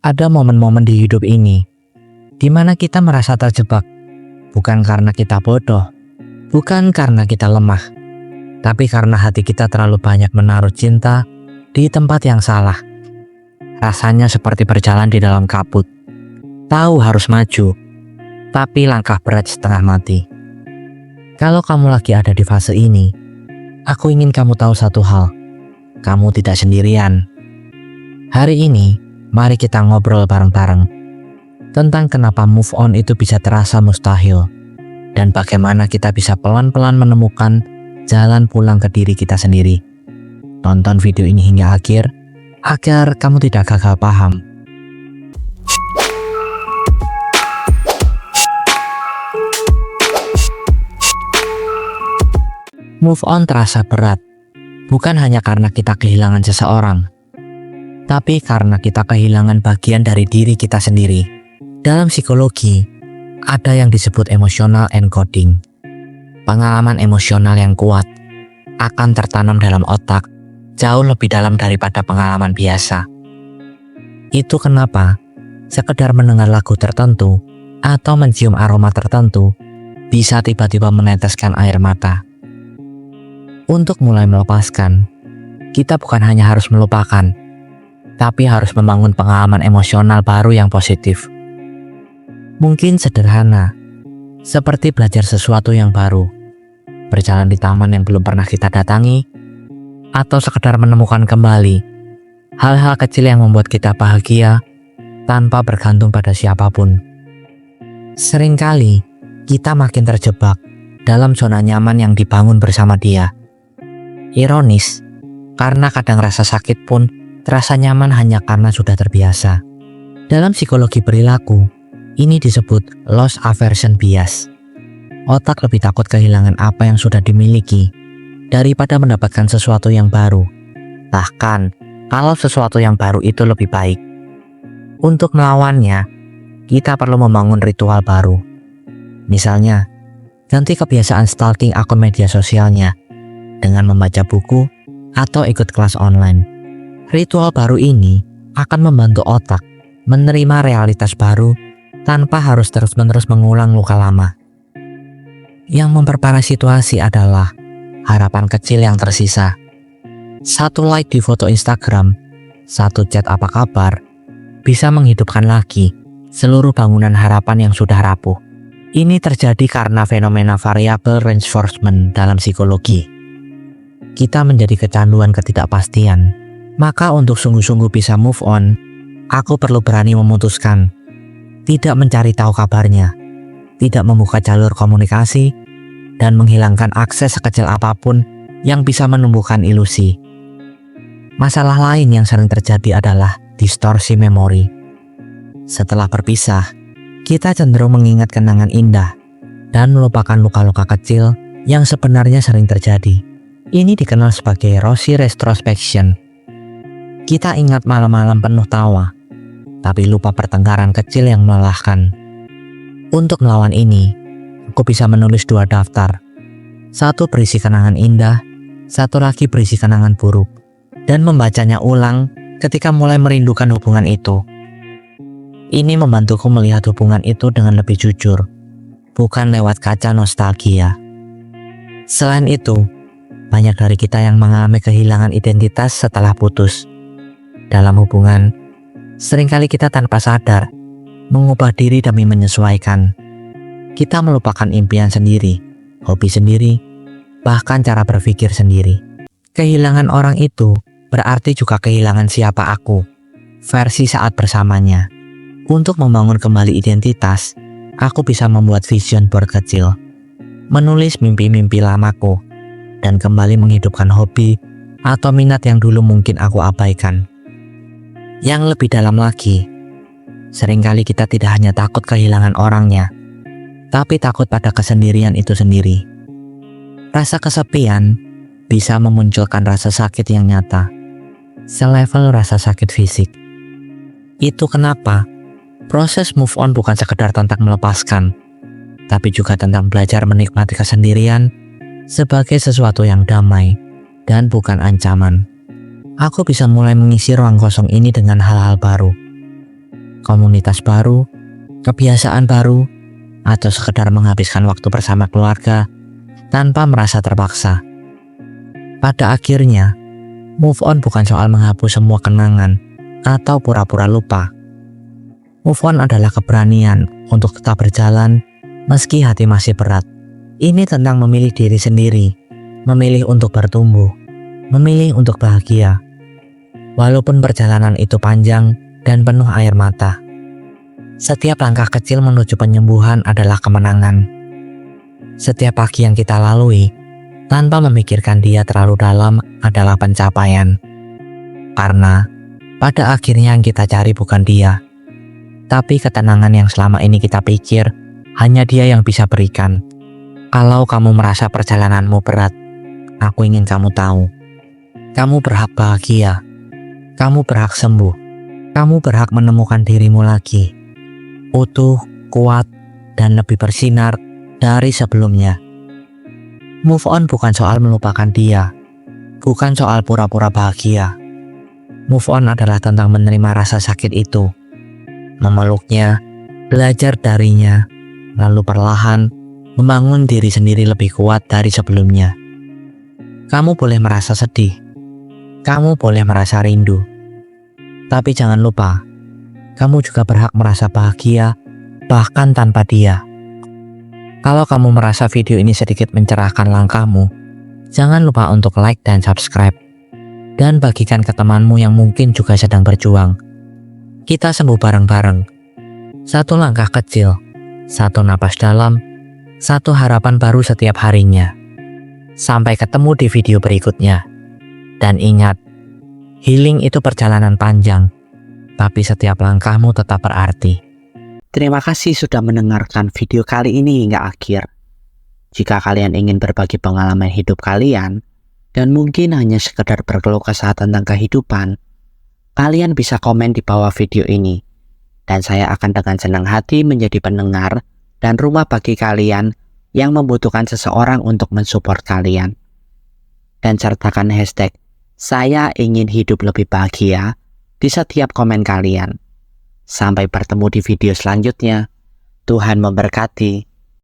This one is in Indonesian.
Ada momen-momen di hidup ini di mana kita merasa terjebak, bukan karena kita bodoh, bukan karena kita lemah, tapi karena hati kita terlalu banyak menaruh cinta di tempat yang salah. Rasanya seperti berjalan di dalam kabut. Tahu harus maju, tapi langkah berat setengah mati. Kalau kamu lagi ada di fase ini, aku ingin kamu tahu satu hal. Kamu tidak sendirian. Hari ini, mari kita ngobrol bareng-bareng tentang kenapa move on itu bisa terasa mustahil dan bagaimana kita bisa pelan-pelan menemukan jalan pulang ke diri kita sendiri. Tonton video ini hingga akhir agar kamu tidak gagal paham. Move on terasa berat, bukan hanya karena kita kehilangan seseorang, tapi karena kita kehilangan bagian dari diri kita sendiri. Dalam psikologi, ada yang disebut emotional encoding. Pengalaman emosional yang kuat akan tertanam dalam otak jauh lebih dalam daripada pengalaman biasa. Itu kenapa sekedar mendengar lagu tertentu atau mencium aroma tertentu bisa tiba-tiba meneteskan air mata. Untuk mulai melepaskan, kita bukan hanya harus melupakan, tapi harus membangun pengalaman emosional baru yang positif. Mungkin sederhana, seperti belajar sesuatu yang baru, berjalan di taman yang belum pernah kita datangi, atau sekedar menemukan kembali hal-hal kecil yang membuat kita bahagia tanpa bergantung pada siapapun. Seringkali kita makin terjebak dalam zona nyaman yang dibangun bersama dia. Ironis, karena kadang rasa sakit pun terasa nyaman hanya karena sudah terbiasa. Dalam psikologi perilaku, ini disebut loss aversion bias. Otak lebih takut kehilangan apa yang sudah dimiliki daripada mendapatkan sesuatu yang baru. Bahkan, kalau sesuatu yang baru itu lebih baik. Untuk melawannya, kita perlu membangun ritual baru. Misalnya, ganti kebiasaan stalking akun media sosialnya dengan membaca buku atau ikut kelas online. Ritual baru ini akan membantu otak menerima realitas baru tanpa harus terus-menerus mengulang luka lama. Yang memperparah situasi adalah harapan kecil yang tersisa. Satu like di foto Instagram, satu chat apa kabar, bisa menghidupkan lagi seluruh bangunan harapan yang sudah rapuh. Ini terjadi karena fenomena variable reinforcement dalam psikologi. Kita menjadi kecanduan ketidakpastian. Maka untuk sungguh-sungguh bisa move on, aku perlu berani memutuskan tidak mencari tahu kabarnya, tidak membuka jalur komunikasi, dan menghilangkan akses sekecil apapun yang bisa menumbuhkan ilusi. Masalah lain yang sering terjadi adalah distorsi memori. Setelah berpisah, kita cenderung mengingat kenangan indah dan melupakan luka-luka kecil yang sebenarnya sering terjadi. Ini dikenal sebagai rosy retrospection. Kita ingat malam-malam penuh tawa, tapi lupa pertengkaran kecil yang melelahkan. Untuk melawan ini, aku bisa menulis 2 daftar. Satu berisi kenangan indah, satu lagi berisi kenangan buruk, dan membacanya ulang ketika mulai merindukan hubungan itu. Ini membantuku melihat hubungan itu dengan lebih jujur, bukan lewat kaca nostalgia. Selain itu, banyak dari kita yang mengalami kehilangan identitas setelah putus. Dalam hubungan, seringkali kita tanpa sadar mengubah diri demi menyesuaikan. Kita melupakan impian sendiri, hobi sendiri, bahkan cara berpikir sendiri. Kehilangan orang itu berarti juga kehilangan siapa aku, versi saat bersamanya. Untuk membangun kembali identitas, aku bisa membuat vision board kecil, menulis mimpi-mimpi lamaku, dan kembali menghidupkan hobi atau minat yang dulu mungkin aku abaikan. Yang lebih dalam lagi, seringkali kita tidak hanya takut kehilangan orangnya, tapi takut pada kesendirian itu sendiri. Rasa kesepian bisa memunculkan rasa sakit yang nyata, selevel rasa sakit fisik. Itu kenapa proses move on bukan sekedar tentang melepaskan, tapi juga tentang belajar menikmati kesendirian sebagai sesuatu yang damai dan bukan ancaman. Aku bisa mulai mengisi ruang kosong ini dengan hal-hal baru. komunitas baru, kebiasaan baru, atau sekedar menghabiskan waktu bersama keluarga tanpa merasa terpaksa. Pada akhirnya, move on bukan soal menghapus semua kenangan atau pura-pura lupa. Move on adalah keberanian untuk tetap berjalan meski hati masih berat. Ini tentang memilih diri sendiri, memilih untuk bertumbuh, memilih untuk bahagia. Walaupun perjalanan itu panjang dan penuh air mata, setiap langkah kecil menuju penyembuhan adalah kemenangan. Setiap pagi yang kita lalui tanpa memikirkan dia terlalu dalam adalah pencapaian. Karena pada akhirnya yang kita cari bukan dia, tapi ketenangan yang selama ini kita pikir hanya dia yang bisa berikan. Kalau kamu merasa perjalananmu berat, aku ingin kamu tahu, kamu berhak bahagia, kamu berhak sembuh, kamu berhak menemukan dirimu lagi, utuh, kuat, dan lebih bersinar dari sebelumnya. Move on bukan soal melupakan dia, bukan soal pura-pura bahagia. Move on adalah tentang menerima rasa sakit itu, memeluknya, belajar darinya, lalu perlahan membangun diri sendiri lebih kuat dari sebelumnya. Kamu boleh merasa sedih, kamu boleh merasa rindu, tapi jangan lupa, kamu juga berhak merasa bahagia, bahkan tanpa dia. Kalau kamu merasa video ini sedikit mencerahkan langkahmu, jangan lupa untuk like dan subscribe, dan bagikan ke temanmu yang mungkin juga sedang berjuang. Kita sembuh bareng-bareng. Satu langkah kecil, satu napas dalam, satu harapan baru setiap harinya. Sampai ketemu di video berikutnya. Dan ingat, healing itu perjalanan panjang, tapi setiap langkahmu tetap berarti. Terima kasih sudah mendengarkan video kali ini hingga akhir. Jika kalian ingin berbagi pengalaman hidup kalian, dan mungkin hanya sekedar berkeluh kesah tentang kehidupan, kalian bisa komen di bawah video ini. Dan saya akan dengan senang hati menjadi pendengar dan rumah bagi kalian yang membutuhkan seseorang untuk mensupport kalian. Dan sertakan hashtag "Saya ingin hidup lebih bahagia" di setiap komen kalian. Sampai bertemu di video selanjutnya. Tuhan memberkati.